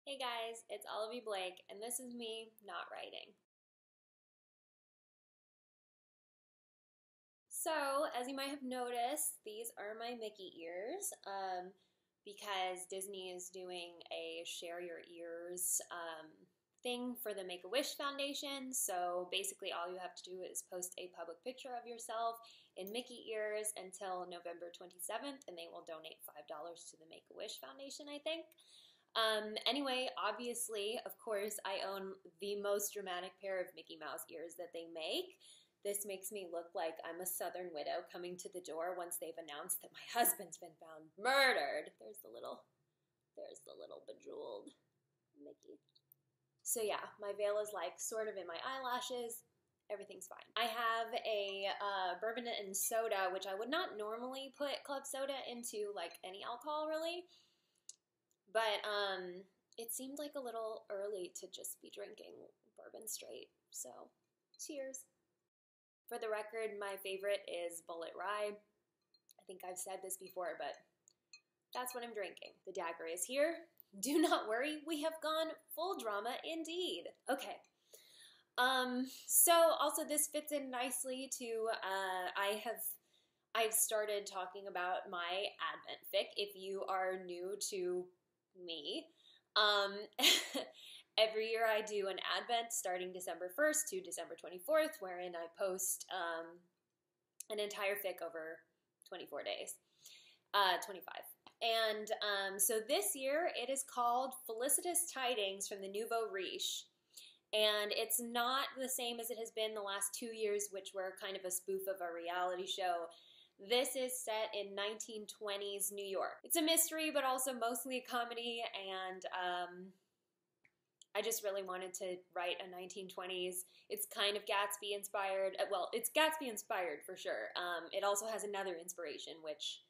Hey guys, it's Olivie Blake, and this is me not writing. So, as you might have noticed, these are my Mickey ears because Disney is doing a share your ears thing for the Make-A-Wish Foundation. So basically all you have to do is post a public picture of yourself in Mickey ears until November 27th, and they will donate $5 to the Make-A-Wish Foundation, I think. Anyway, obviously, of course, I own the most dramatic pair of Mickey Mouse ears that they make. This makes me look like I'm a Southern widow coming to the door once they've announced that my husband's been found murdered. There's the little bejeweled Mickey. So yeah, my veil is like sort of in my eyelashes. Everything's fine. I have a bourbon and soda, which I would not normally put club soda into like any alcohol really. But it seemed like a little early to just be drinking bourbon straight. So cheers. For the record, my favorite is Bullet Rye. I think I've said this before, but that's what I'm drinking. The dagger is here. Do not worry, we have gone full drama indeed. Okay. So also this fits in nicely to I've started talking about my Advent fic. If you are new to me, every year I do an Advent starting December 1st to December 24th, wherein I post an entire fic over 24 days, 25. And so this year it is called Felicitous Tidings from the Nouveau Riche. And it's not the same as it has been the last 2 years, which were kind of a spoof of a reality show. This is set in 1920s New York. It's a mystery, but also mostly a comedy, and I just really wanted to write a 1920s. It's kind of Gatsby inspired. Well, it's Gatsby inspired for sure. It also has another inspiration, which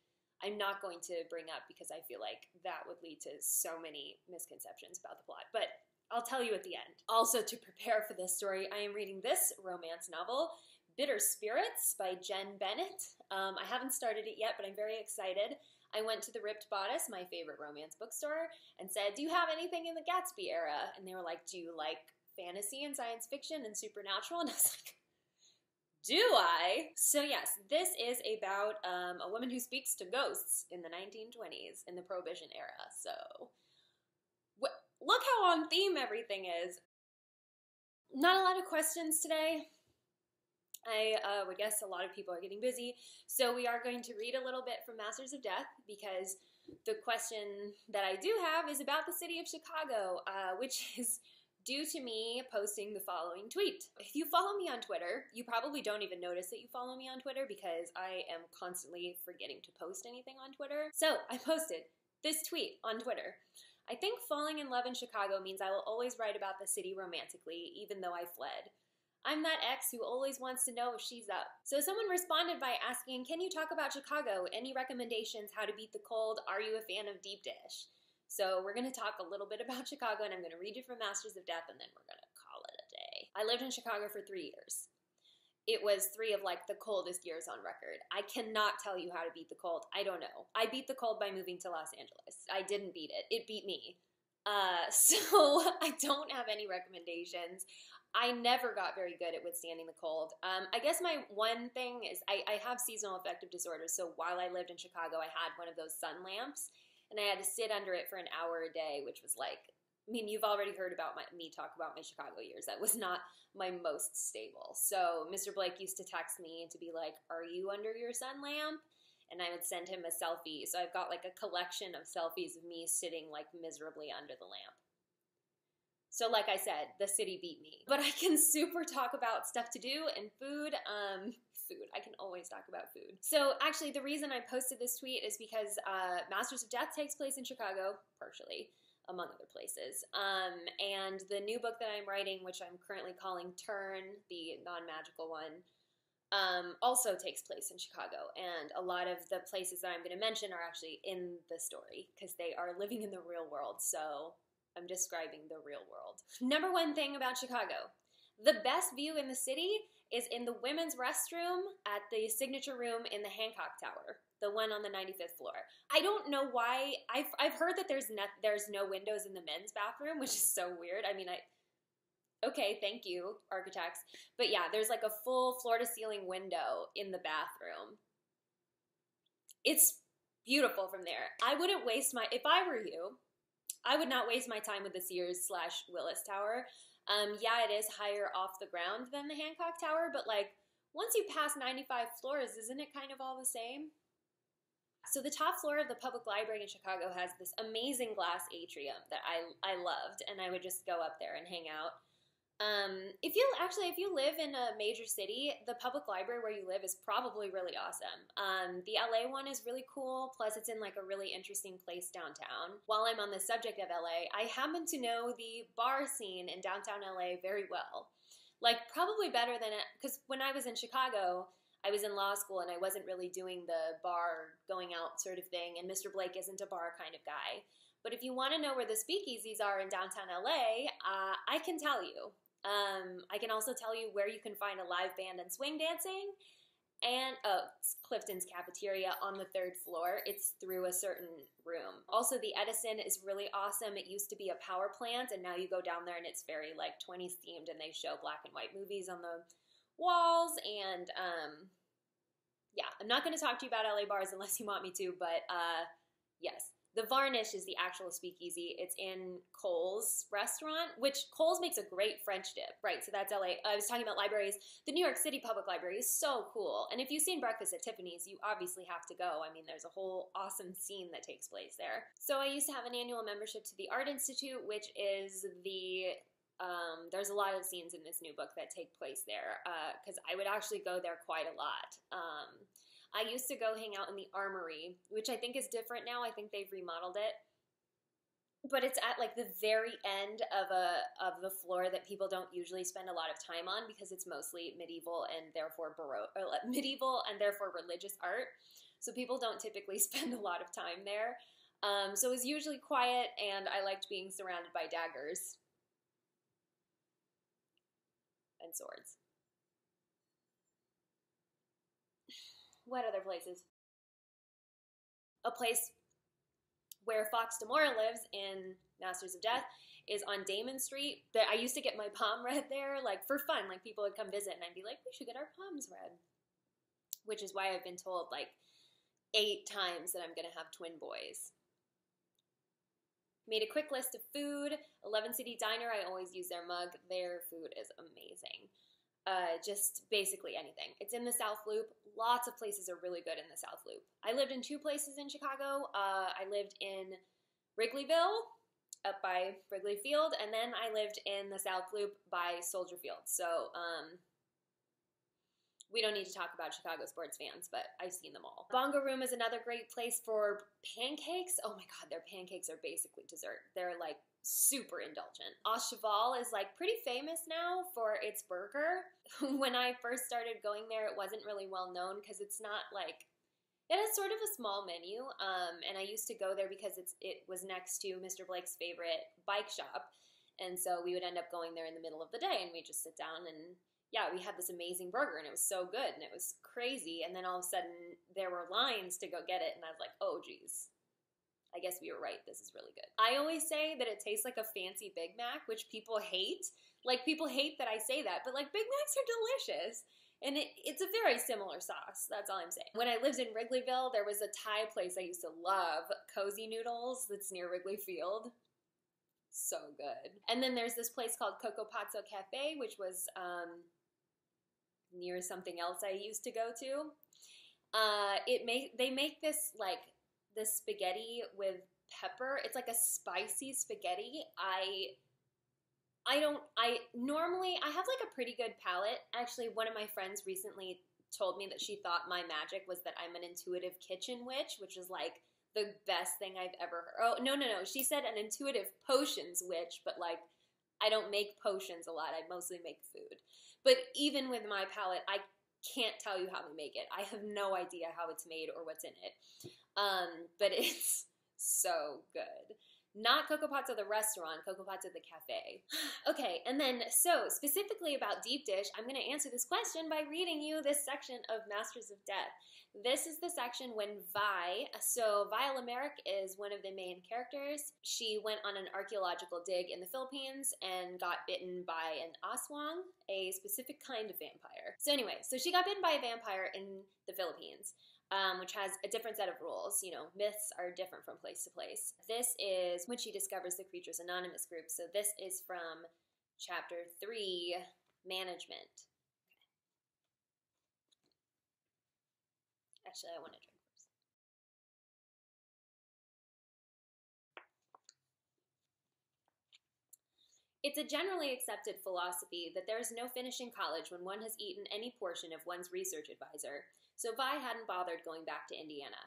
I'm not going to bring up because I feel like that would lead to so many misconceptions about the plot. But I'll tell you at the end. Also, to prepare for this story, I am reading this romance novel, Bitter Spirits by Jen Bennett. I haven't started it yet, but I'm very excited. I went to the Ripped Bodice, my favorite romance bookstore, and said, do you have anything in the Gatsby era? And they were like, do you like fantasy and science fiction and supernatural? And I was like, do I? So yes, this is about a woman who speaks to ghosts in the 1920s, in the Prohibition era. So look how on theme everything is. Not a lot of questions today. I would guess a lot of people are getting busy, so we are going to read a little bit from Masters of Death because the question that I do have is about the city of Chicago, which is due to me posting the following tweet. If you follow me on Twitter, you probably don't even notice that you follow me on Twitter because I am constantly forgetting to post anything on Twitter. So I posted this tweet on Twitter. I think falling in love in Chicago means I will always write about the city romantically, even though I fled. I'm that ex who always wants to know if she's up. So someone responded by asking, can you talk about Chicago? Any recommendations? How to beat the cold? Are you a fan of deep dish? So we're going to talk a little bit about Chicago, and I'm going to read you from Masters of Death, and then we're going to call it a day. I lived in Chicago for 3 years. It was 3 of like the coldest years on record. I cannot tell you how to beat the cold. I don't know. I beat the cold by moving to Los Angeles. I didn't beat it. It beat me. So I don't have any recommendations. I never got very good at withstanding the cold. I guess my one thing is I have seasonal affective disorder. So while I lived in Chicago, I had one of those sun lamps, and I had to sit under it for an hour a day, which was like, I mean, you've already heard about me talk about my Chicago years. That was not my most stable. So Mr. Blake used to text me to be like, are you under your sun lamp? And I would send him a selfie. So I've got like a collection of selfies of me sitting like miserably under the lamp. So like I said, the city beat me. But I can super talk about stuff to do and food. Food. I can always talk about food. So actually the reason I posted this tweet is because Masters of Death takes place in Chicago, partially, among other places. And the new book that I'm writing, which I'm currently calling Turn, the non-magical one, also takes place in Chicago, and a lot of the places that I'm going to mention are actually in the story because they are living in the real world, so I'm describing the real world. Number one thing about Chicago, the best view in the city is in the women's restroom at the signature room in the Hancock Tower, the one on the 95th floor. I don't know why. I've heard that there's no windows in the men's bathroom, which is so weird. I mean, okay, thank you, architects. But yeah, there's like a full floor-to-ceiling window in the bathroom. It's beautiful from there. I wouldn't waste if I were you, I would not waste my time with the Sears/Willis Tower. Yeah, it is higher off the ground than the Hancock Tower, but like once you pass 95 floors, isn't it kind of all the same? So the top floor of the public library in Chicago has this amazing glass atrium that I loved, and I would just go up there and hang out. If you live in a major city, the public library where you live is probably really awesome. The LA one is really cool, plus it's in like a really interesting place downtown. While I'm on the subject of LA, I happen to know the bar scene in downtown LA very well. Like probably better than it, because when I was in Chicago, I was in law school and I wasn't really doing the bar going out sort of thing, and Mr. Blake isn't a bar kind of guy. But if you want to know where the speakeasies are in downtown LA, I can tell you. I can also tell you where you can find a live band and swing dancing, and it's Clifton's Cafeteria on the 3rd floor. It's through a certain room. Also, the Edison is really awesome. It used to be a power plant, and now you go down there and it's very like 20s themed, and they show black and white movies on the walls. And yeah, I'm not going to talk to you about LA bars unless you want me to, but yes. The Varnish is the actual speakeasy. It's in Cole's restaurant, which Cole's makes a great French dip. Right, so that's LA. I was talking about libraries. The New York City Public Library is so cool. And if you've seen Breakfast at Tiffany's, you obviously have to go. I mean, there's a whole awesome scene that takes place there. So I used to have an annual membership to the Art Institute, which is there's a lot of scenes in this new book that take place there, because I would actually go there quite a lot. I used to go hang out in the Armory, which I think is different now. I think they've remodeled it. But it's at like the very end of the floor that people don't usually spend a lot of time on, because it's mostly medieval and therefore religious art. So people don't typically spend a lot of time there. So it was usually quiet, and I liked being surrounded by daggers and swords. What other places? A place where Fox D'Amora lives in Masters of Death is on Damon Street. I used to get my palm read there, like for fun. Like people would come visit, and I'd be like, we should get our palms read. Which is why I've been told like 8 times that I'm gonna have twin boys. Made a quick list of food. 11 City Diner, I always use their mug. Their food is amazing. Just basically anything. It's in the South Loop. Lots of places are really good in the South Loop. I lived in 2 places in Chicago. I lived in Wrigleyville, up by Wrigley Field, and then I lived in the South Loop by Soldier Field. So, we don't need to talk about Chicago sports fans, but I've seen them all. Bongo Room is another great place for pancakes. Oh my god, their pancakes are basically dessert. They're like super indulgent. Au Cheval is like pretty famous now for its burger. When I first started going there, it wasn't really well known because it's not like, it has sort of a small menu, and I used to go there because it was next to Mr. Blake's favorite bike shop, and so we would end up going there in the middle of the day, and we'd just sit down and yeah, we had this amazing burger, and it was so good, and it was crazy, and then all of a sudden, there were lines to go get it, and I was like, oh, geez. I guess we were right. This is really good. I always say that it tastes like a fancy Big Mac, which people hate. Like, people hate that I say that, but, like, Big Macs are delicious. And it's a very similar sauce. That's all I'm saying. When I lived in Wrigleyville, there was a Thai place I used to love, Cozy Noodles, that's near Wrigley Field. So good. And then there's this place called Coco Pazzo Cafe, which was near something else I used to go to. They make this, like, this spaghetti with pepper. It's like a spicy spaghetti. I normally have like a pretty good palate. Actually, one of my friends recently told me that she thought my magic was that I'm an intuitive kitchen witch, which is like the best thing I've ever heard. Oh, no. She said an intuitive potions witch, but like I don't make potions a lot. I mostly make food. But even with my palate, I can't tell you how to make it. I have no idea how it's made or what's in it. But it's so good. Not Cocoa Pots of the restaurant, Cocoa Pots of the cafe. Okay, and then, so, specifically about Deep Dish, I'm going to answer this question by reading you this section of Masters of Death. This is the section when Vi Lamerick is one of the main characters. She went on an archaeological dig in the Philippines and got bitten by an aswang, a specific kind of vampire. So anyway, she got bitten by a vampire in the Philippines. Which has a different set of rules. You know, myths are different from place to place. This is when she discovers the Creatures Anonymous group. So this is from chapter 3, Management. Okay. Actually, I want to drink first. It's a generally accepted philosophy that there is no finishing college when one has eaten any portion of one's research advisor, so Vi hadn't bothered going back to Indiana.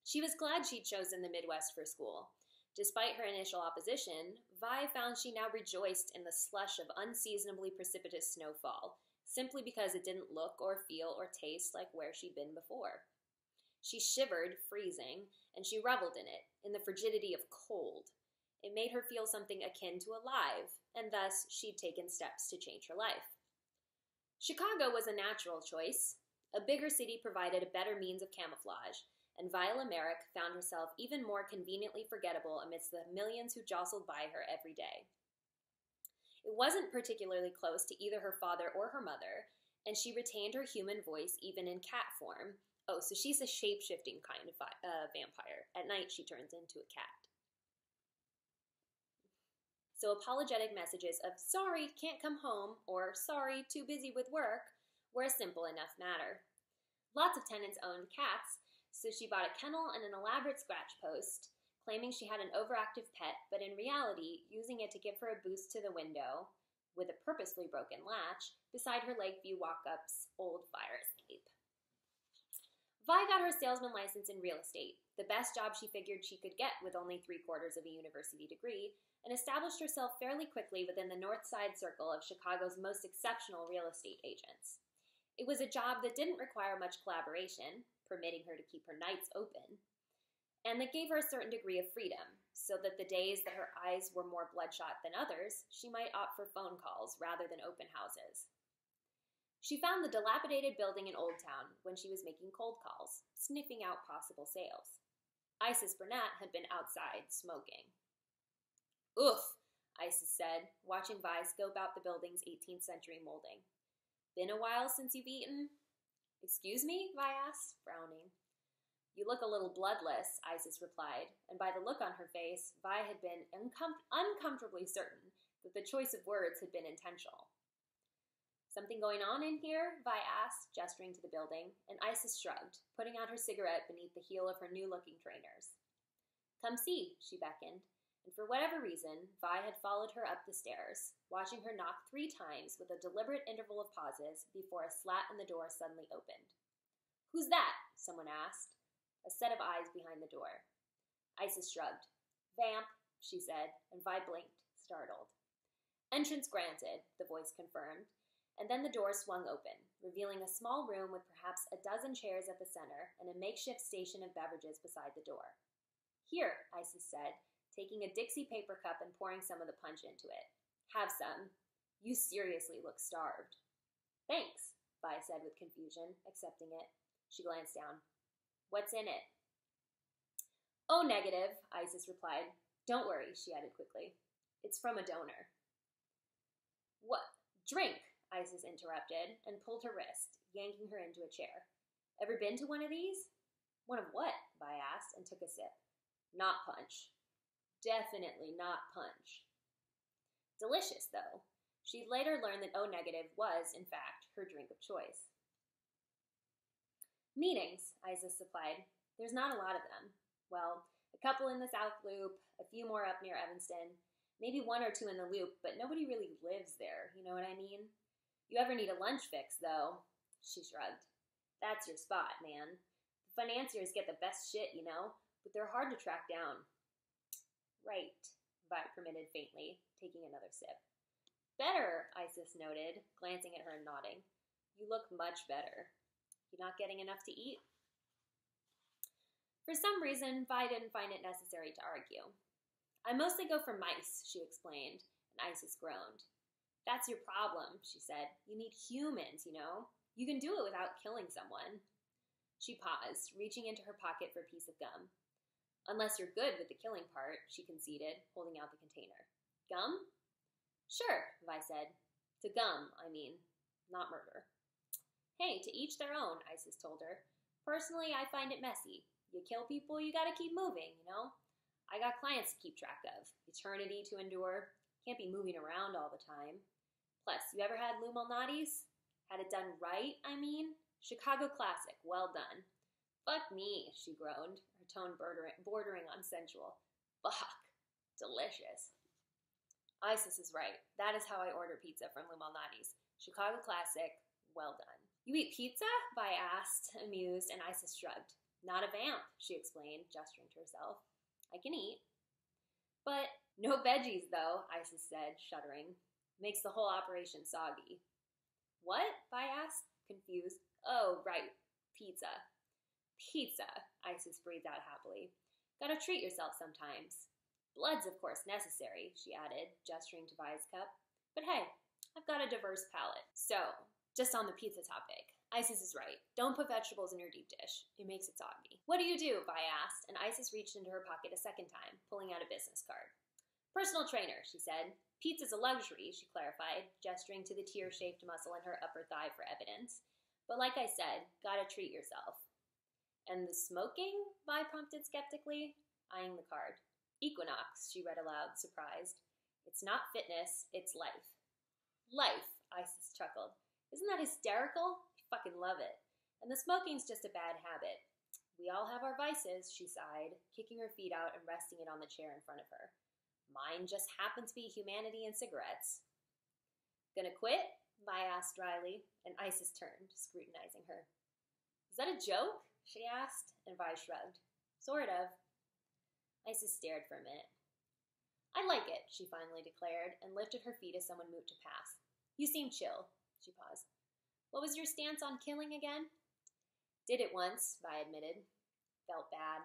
She was glad she'd chosen the Midwest for school. Despite her initial opposition, Vi found she now rejoiced in the slush of unseasonably precipitous snowfall, simply because it didn't look or feel or taste like where she'd been before. She shivered, freezing, and she reveled in it, in the frigidity of cold. It made her feel something akin to alive, and thus she'd taken steps to change her life. Chicago was a natural choice. A bigger city provided a better means of camouflage, and Vi Lamerick found herself even more conveniently forgettable amidst the millions who jostled by her every day. It wasn't particularly close to either her father or her mother, and she retained her human voice even in cat form. Oh, so she's a shape-shifting kind of vampire. At night, she turns into a cat. So apologetic messages of, sorry, can't come home, or sorry, too busy with work, were a simple enough matter. Lots of tenants owned cats, so she bought a kennel and an elaborate scratch post, claiming she had an overactive pet, but in reality, using it to give her a boost to the window, with a purposefully broken latch, beside her Lakeview Walk-Up's old fire escape. Vi got her salesman license in real estate, the best job she figured she could get with only 3/4 of a university degree, and established herself fairly quickly within the North Side circle of Chicago's most exceptional real estate agents. It was a job that didn't require much collaboration, permitting her to keep her nights open, and that gave her a certain degree of freedom, so that the days that her eyes were more bloodshot than others, she might opt for phone calls rather than open houses. She found the dilapidated building in Old Town when she was making cold calls, sniffing out possible sales. Isis Burnett had been outside smoking. Oof, Isis said, watching Vi scope out the building's 18th century molding. Been a while since you've eaten? Excuse me? Vi asked, frowning. You look a little bloodless, Isis replied, and by the look on her face, Vi had been uncomfortably certain that the choice of words had been intentional. Something going on in here? Vi asked, gesturing to the building, and Isis shrugged, putting out her cigarette beneath the heel of her new-looking trainers. Come see, she beckoned, and for whatever reason, Vi had followed her up the stairs, watching her knock 3 times with a deliberate interval of pauses before a slat in the door suddenly opened. Who's that? Someone asked, a set of eyes behind the door. Isis shrugged. Vamp, she said, and Vi blinked, startled. Entrance granted, the voice confirmed, and then the door swung open, revealing a small room with perhaps a dozen chairs at the center and a makeshift station of beverages beside the door. Here, Isis said, taking a Dixie paper cup and pouring some of the punch into it. Have some. You seriously look starved. Thanks, Vi said with confusion, accepting it. She glanced down. What's in it? Oh, negative, Isis replied. Don't worry, she added quickly. It's from a donor. What? Drink, Isis interrupted and pulled her wrist, yanking her into a chair. Ever been to one of these? One of what? Vi asked and took a sip. Not punch. Definitely not punch. Delicious, though. She'd later learned that O negative was, in fact, her drink of choice. Meetings, Isis supplied. There's not a lot of them. Well, a couple in the South Loop, a few more up near Evanston, maybe 1 or 2 in the Loop, but nobody really lives there, you know what I mean? You ever need a lunch fix, though? She shrugged. That's your spot, man. The financiers get the best shit, you know, but they're hard to track down. Right, Vi permitted faintly, taking another sip. Better, Isis noted, glancing at her and nodding. You look much better. You not getting enough to eat? For some reason, Vi didn't find it necessary to argue. I mostly go for mice, she explained, and Isis groaned. That's your problem, she said. You need humans, you know? You can do it without killing someone. She paused, reaching into her pocket for a piece of gum. Unless you're good with the killing part, she conceded, holding out the container. Gum? Sure, Vi said. To gum, I mean, not murder. Hey, to each their own, Isis told her. Personally, I find it messy. You kill people, you gotta keep moving, you know? I got clients to keep track of, eternity to endure. Can't be moving around all the time. Plus, you ever had Lou Malnati's? Had it done right, I mean? Chicago classic, well done. Fuck me, she groaned, her tone bordering on sensual. Fuck. Delicious. Isis is right. That is how I order pizza from Lou Malnati's. Chicago classic, well done. You eat pizza? Vi asked, amused, and Isis shrugged. Not a vamp, she explained, gesturing to herself. I can eat. But no veggies, though, Isis said, shuddering. Makes the whole operation soggy. What? Vi asked, confused. Oh, right. Pizza. Pizza, Isis breathed out happily. Gotta treat yourself sometimes. Blood's, of course, necessary, she added, gesturing to Vi's cup. But hey, I've got a diverse palate. So, just on the pizza topic, Isis is right. Don't put vegetables in your deep dish. It makes it soggy. What do you do? Vi asked, and Isis reached into her pocket a second time, pulling out a business card. Personal trainer, she said. Pizza's a luxury, she clarified, gesturing to the tear-shaped muscle in her upper thigh for evidence. But like I said, gotta treat yourself. And the smoking? Vi prompted skeptically, eyeing the card. Equinox, she read aloud, surprised. It's not fitness, it's life. Life, Isis chuckled. Isn't that hysterical? I fucking love it. And the smoking's just a bad habit. We all have our vices, she sighed, kicking her feet out and resting it on the chair in front of her. Mine just happen to be humanity and cigarettes. Gonna quit? Vi asked dryly, and Isis turned, scrutinizing her. Is that a joke? She asked, and Vi shrugged. Sort of. Isis stared for a minute. I like it, she finally declared, and lifted her feet as someone moved to pass. You seem chill. She paused. What was your stance on killing again? Did it once, Vi admitted. Felt bad.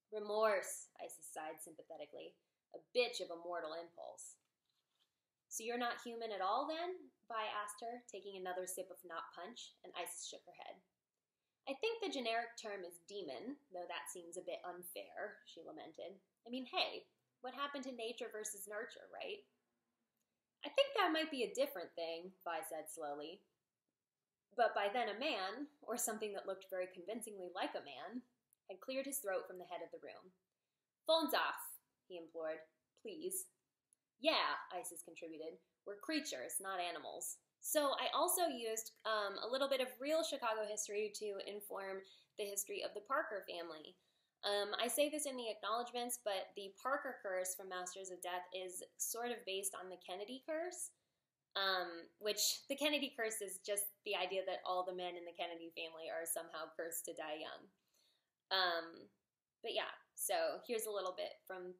Remorse, Isis sighed sympathetically. A bitch of a mortal impulse. So you're not human at all, then? Vi asked her, taking another sip of not punch, and Isis shook her head. I think the generic term is demon, though that seems a bit unfair, she lamented. I mean, hey, what happened to nature versus nurture, right? I think that might be a different thing, Vi said slowly. But by then a man, or something that looked very convincingly like a man, had cleared his throat from the head of the room. Phone's off, he implored. Please. Yeah, Isis contributed. We're creatures, not animals. So I also used a little bit of real Chicago history to inform the history of the Parker family. I say this in the acknowledgments, but the Parker curse from Masters of Death is sort of based on the Kennedy curse, which the Kennedy curse is just the idea that all the men in the Kennedy family are somehow cursed to die young. But yeah, so here's a little bit from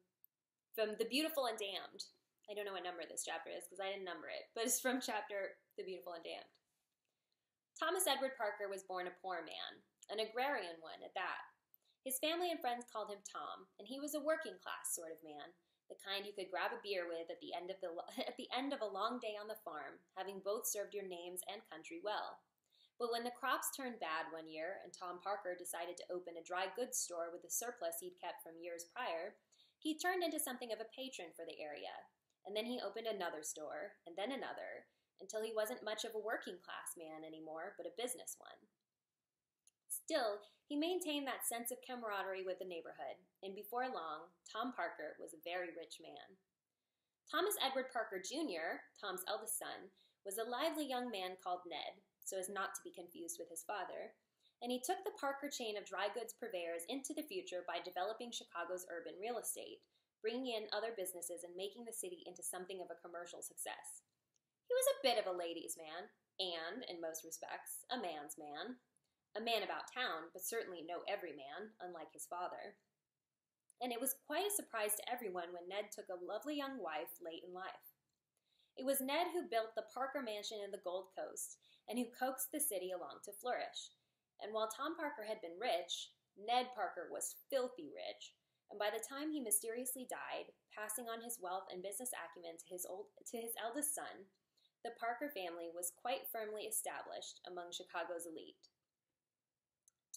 The Beautiful and Damned. I don't know what number this chapter is because I didn't number it, but it's from chapter The Beautiful and Damned. Thomas Edward Parker was born a poor man, an agrarian one at that. His family and friends called him Tom, and he was a working class sort of man, the kind you could grab a beer with at the end of a long day on the farm, having both served your names and country well. But when the crops turned bad one year and Tom Parker decided to open a dry goods store with the surplus he'd kept from years prior, he turned into something of a patron for the area. And then he opened another store, and then another, until he wasn't much of a working-class man anymore, but a business one. Still, he maintained that sense of camaraderie with the neighborhood, and before long, Tom Parker was a very rich man. Thomas Edward Parker Jr., Tom's eldest son, was a lively young man called Ned, so as not to be confused with his father, and he took the Parker chain of dry goods purveyors into the future by developing Chicago's urban real estate, bringing in other businesses and making the city into something of a commercial success. He was a bit of a ladies' man, and, in most respects, a man's man. A man about town, but certainly no everyman, unlike his father. And it was quite a surprise to everyone when Ned took a lovely young wife late in life. It was Ned who built the Parker Mansion in the Gold Coast, and who coaxed the city along to flourish. And while Tom Parker had been rich, Ned Parker was filthy rich, and by the time he mysteriously died, passing on his wealth and business acumen to his eldest son, the Parker family was quite firmly established among Chicago's elite.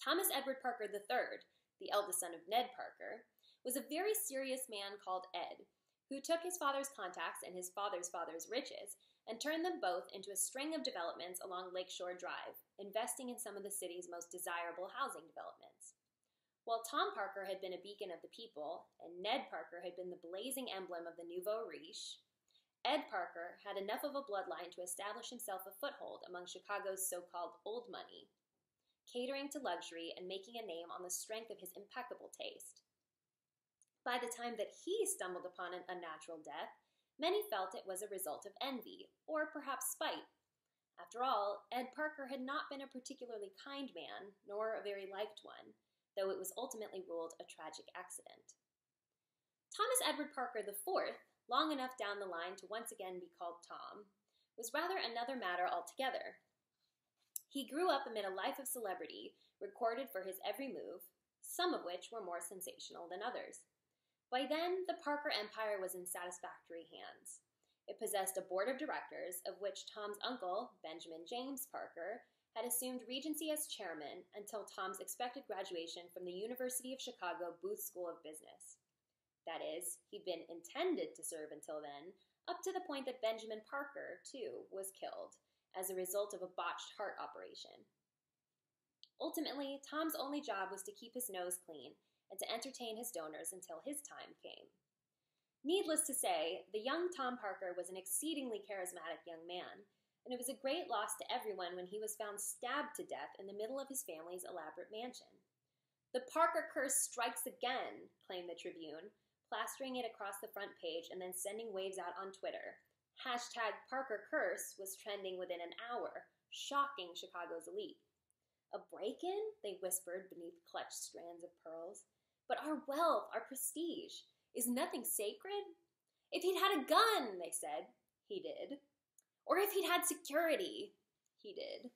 Thomas Edward Parker III, the eldest son of Ned Parker, was a very serious man called Ed, who took his father's contacts and his father's riches and turned them both into a string of developments along Lakeshore Drive, investing in some of the city's most desirable housing developments. While Tom Parker had been a beacon of the people, and Ned Parker had been the blazing emblem of the nouveau riche, Ed Parker had enough of a bloodline to establish himself a foothold among Chicago's so-called old money, catering to luxury and making a name on the strength of his impeccable taste. By the time that he stumbled upon an unnatural death, many felt it was a result of envy, or perhaps spite. After all, Ed Parker had not been a particularly kind man, nor a very liked one, though it was ultimately ruled a tragic accident. Thomas Edward Parker IV, long enough down the line to once again be called Tom, was rather another matter altogether. He grew up amid a life of celebrity, recorded for his every move, some of which were more sensational than others. By then, the Parker empire was in satisfactory hands. It possessed a board of directors, of which Tom's uncle, Benjamin James Parker, had assumed regency as chairman until Tom's expected graduation from the University of Chicago Booth School of Business. That is, he'd been intended to serve until then, up to the point that Benjamin Parker, too, was killed as a result of a botched heart operation. Ultimately, Tom's only job was to keep his nose clean and to entertain his donors until his time came. Needless to say, the young Tom Parker was an exceedingly charismatic young man, and it was a great loss to everyone when he was found stabbed to death in the middle of his family's elaborate mansion. "The Parker curse strikes again," claimed the Tribune, plastering it across the front page and then sending waves out on Twitter. #ParkerCurse was trending within an hour, shocking Chicago's elite. "A break-in?" they whispered beneath clutched strands of pearls. "But our wealth, our prestige, is nothing sacred?" "If he'd had a gun," they said. He did. "Or if he'd had security." He did.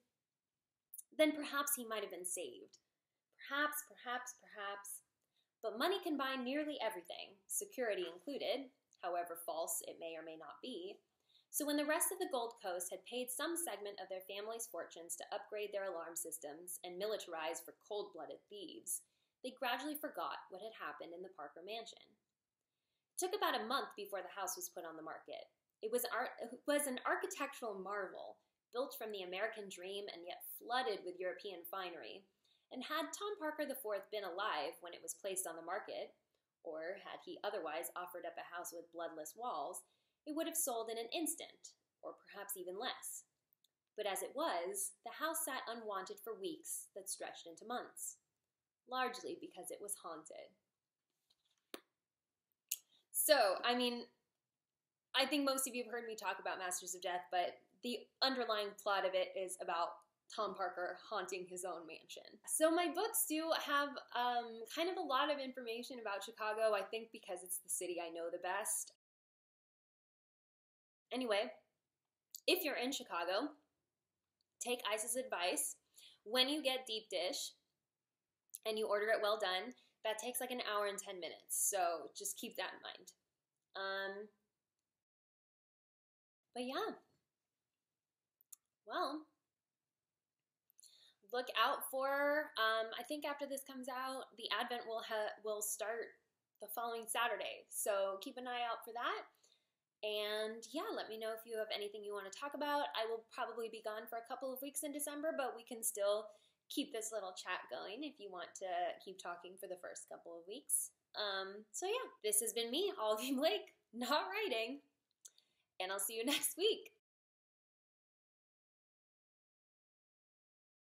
Then perhaps he might have been saved. Perhaps. But money can buy nearly everything, security included, however false it may or may not be. So when the rest of the Gold Coast had paid some segment of their family's fortunes to upgrade their alarm systems and militarize for cold-blooded thieves, they gradually forgot what had happened in the Parker mansion. It took about a month before the house was put on the market. It was an architectural marvel, built from the American dream and yet flooded with European finery, and had Tom Parker IV been alive when it was placed on the market, or had he otherwise offered up a house with bloodless walls, it would have sold in an instant, or perhaps even less. But as it was, the house sat unwanted for weeks that stretched into months, largely because it was haunted. So, I think most of you have heard me talk about Masters of Death, but the underlying plot of it is about Tom Parker haunting his own mansion. So my books do have kind of a lot of information about Chicago, I think because it's the city I know the best. Anyway, if you're in Chicago, take Ice's advice. When you get deep dish and you order it well done, that takes like an hour and 10 minutes. So just keep that in mind. But yeah. Well, look out for, I think after this comes out, the Advent will start the following Saturday. So keep an eye out for that. And yeah, let me know if you have anything you want to talk about. I will probably be gone for a couple of weeks in December, but we can still keep this little chat going if you want to keep talking for the first couple of weeks. So yeah, this has been me, Olivie Blake, not writing, and I'll see you next week.